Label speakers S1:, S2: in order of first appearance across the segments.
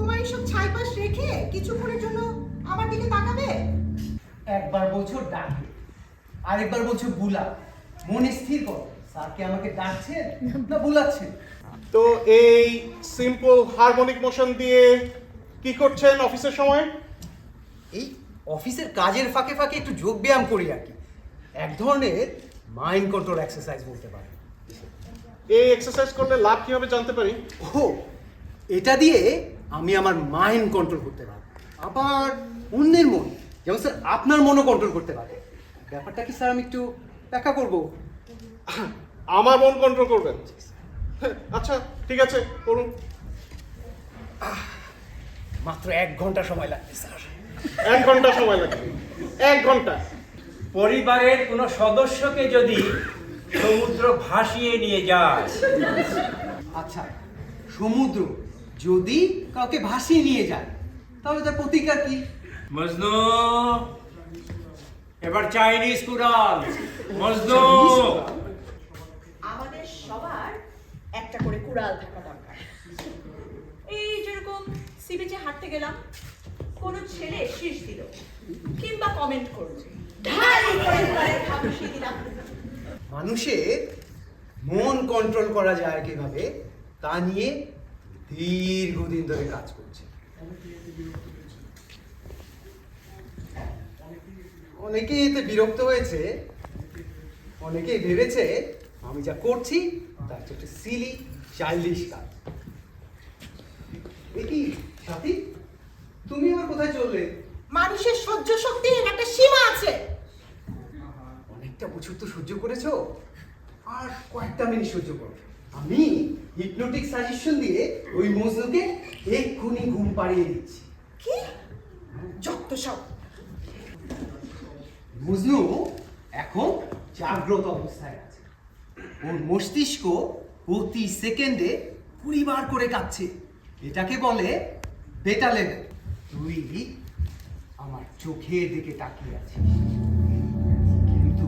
S1: তোমার এইসব ছাইপাশ রেখে কিছুক্ষণের জন্য আমার দিকে তাকাবে?
S2: একবার বলছো ডাকে, আরেকবার বলছো বুলা। মনে স্থির করো, স্যারকে আমাকে ডাকছেন না বুলাচ্ছেন?
S3: তো এই সিম্পল হারমোনিক মোশন দিয়ে কি করছেন অফিসের সময়?
S2: এই অফিসের কাজের ফাঁকে ফাঁকে একটু যোগ ব্যায়াম করি আর কি। এক ধরনের মাইন্ড কন্ট্রোল এক্সারসাইজ বলতে পারে।
S3: এই এক্সারসাইজ করলে লাভ কি হবে জানতে পারি?
S2: ও, এটা দিয়ে আমি আমার মাইন্ড কন্ট্রোল করতে পারবো, আবার অন্যের মন, যেমন স্যার আপনার মনও কন্ট্রোল করতে পারবে। ব্যাপারটা কি স্যার আমি একটু ব্যাখ্যা করবো?
S3: আমার মন কন্ট্রোল করবেন? আচ্ছা ঠিক আছে, করুন।
S2: মাত্র 1 ঘন্টা সময় লাগবে স্যার।
S3: 1 ঘন্টা সময় লাগবে? 1 ঘন্টা?
S4: পরিবারের কোনো সদস্যকে যদি সমুদ্র ভাসিয়ে নিয়ে যায়।
S2: আচ্ছা, সমুদ্র যদি কাউকে ভাসিয়ে নিয়ে যায় তাহলে তার প্রতিকার কি?
S4: মজনু, এবার চাইনিজ কুড়াল। মজনু,
S1: আমাদের সবার একটা করে কুড়াল থাকা দরকার। এই যেরকম সি বিচে হাঁটতে গেলাম, কোনো ছেলে শীষ দিল কিংবা কমেন্ট করলো, ঢাই করে কুড়ালের ঘা বসিয়ে দিলাম।
S2: মানুষের মন কন্ট্রোল করা যায় কিভাবে তা নিয়ে দীর্ঘদিন ধরে কাজ করছে। অনেকেই এতে বিরক্ত হয়েছে, অনেকেই ভেবেছে আমি যা করছি তা একটা সিলি চাইল্ডিশ কাজ। কি সাথী, তুমি আমার কোথায় চললে?
S1: মানুষের সহ্য শক্তির একটা সীমা আছে।
S2: অনেকটা বছর তো সহ্য করেছো, আর কয়েকটা মিনিট সহ্য করো। আমি হিপনোটিক সাজেশন দিয়ে ওই মজনুকে এক্ষুনি ঘুম পাড়িয়ে দিচ্ছি।
S1: কি যত সব!
S2: মজনু এখন জাগ্রত অবস্থায় আছে। ওর মস্তিষ্ক প্রতি সেকেন্ডে 20 বার করে কাঁপছে। এটাকে বলে বেটা লেভেল। তুই আমার চোখের দিকে তাকিয়ে আছিস, কিন্তু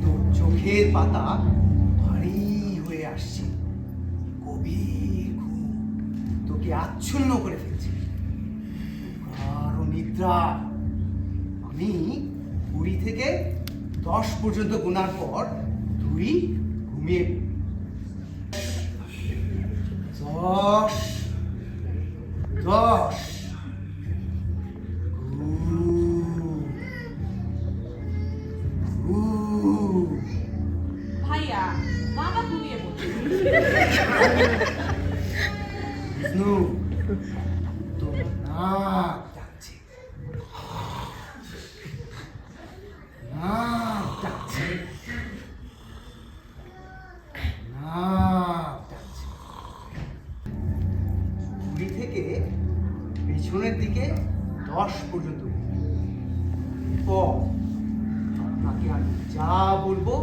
S2: তোর চোখের পাতা ভারী হয়ে আসছে। গভীর ঘুম তোকে আচ্ছন্ন করে ফেলছে, আরো নিদ্রা। আমি 20 থেকে 10 পর্যন্ত গোনার পর তুই ঘুমিয়ে 10 10
S1: ভাইয়া, বাবা ঘুমিয়ে পড়ছে।
S2: বিষ্ণু, তোর নাক ডাকছে, নাক ডাকছে, নাক ডাকছে। 20 থেকে পেছনের দিকে 10 পর্যন্ত। আপনাকে আমি যা বলবো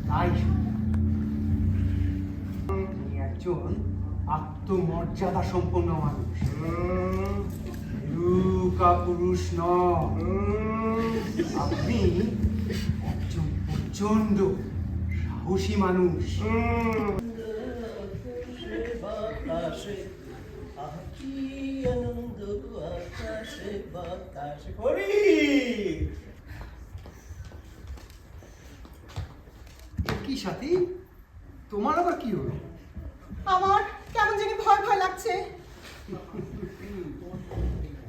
S2: তাই শুনবেন। আপনি একজন আত্মমর্যাদা সম্পন্ন মানুষ, লুকা পুরুষ নন। আপনি একজন প্রচন্ড সাহসী মানুষ। কি সাথী, তোমার আবার কি হলো?
S1: আমার কেমন জানি ভয় ভয় লাগছে।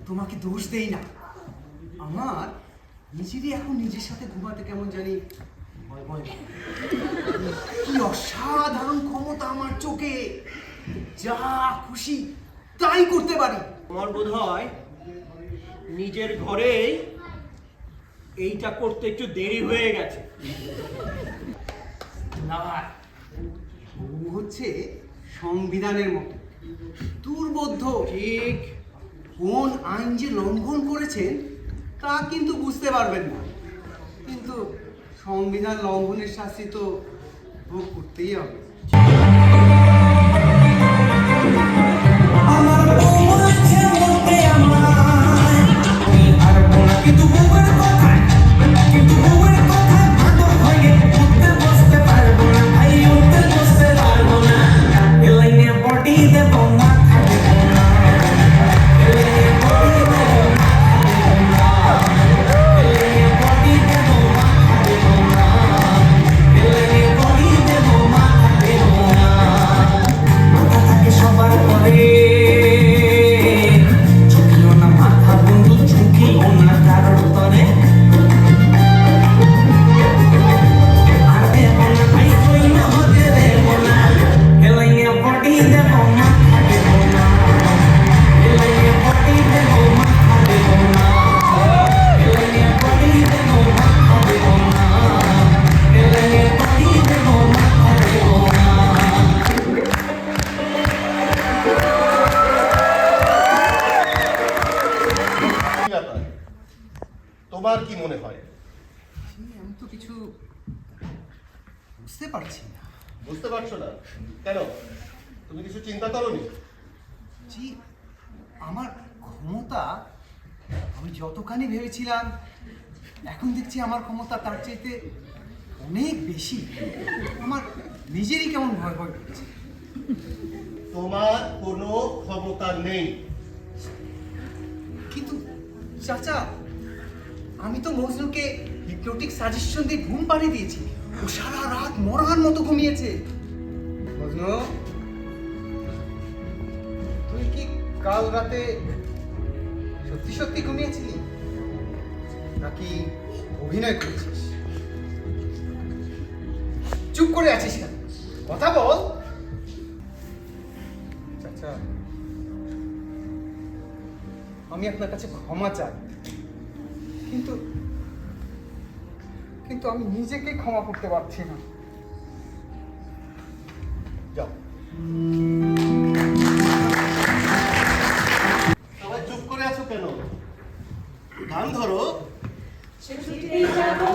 S2: তোমাকে দোষ দেই না, আমার নিজেরই এখন নিজের সাথে ঘুমাতে কেমন জানি ভয় ভয় লাগে। কি অসাধারণ ক্ষমতা আমার চোখে, যা খুশি তাই করতে পারি।
S4: আমার বোধ হয় নিজের ঘরেই এইটা করতে একটু দেরি হয়ে গেছে।
S2: না, ও হচ্ছে সংবিধানের মতো দুর্বোধ্য। ঠিক কোন আইন যে লঙ্ঘন করেছেন তা কিন্তু বুঝতে পারবেন না, কিন্তু সংবিধান লঙ্ঘনের শাস্তি তো ভোগ করতেই হবে।
S5: বডি দেব মাথা
S3: মনে হয়?
S2: আমি তো কিছু বুঝতে পারছি না।
S3: বুঝতে পারছো না কেন? তুমি কিছু চিন্তা করোনি?
S2: জি, আমার ক্ষমতা আমি যতখানি ভেবেছিলাম এখন দেখছি আমার ক্ষমতা তার চাইতে অনেক বেশি। আমার নিজেরই কেমন ভয় ভয় করছে।
S3: তোমার কোনো ক্ষমতা নেই।
S2: কিন্তু চাচা, আমি তো মজনুকে হিপনোটিক সাজেশন দিয়ে ঘুম পাড়িয়ে দিয়েছি। ও সারা রাত মরার মতো ঘুমিয়েছে। মজনু, তুই কি কাল রাতে সত্যি সত্যি ঘুমিয়েছিলি নাকি অভিনয় করেছিস? চুপ করে আছিস কেন? কথা বল। চাচা, আমি আপনার কাছে ক্ষমা চাই, কিন্তু কিন্তু আমি নিজেকে ক্ষমা করতে পারছি না।
S3: যাও। সবাই চুপ করে আছো কেন? গান ধরো।
S1: ছুটিতে যাবো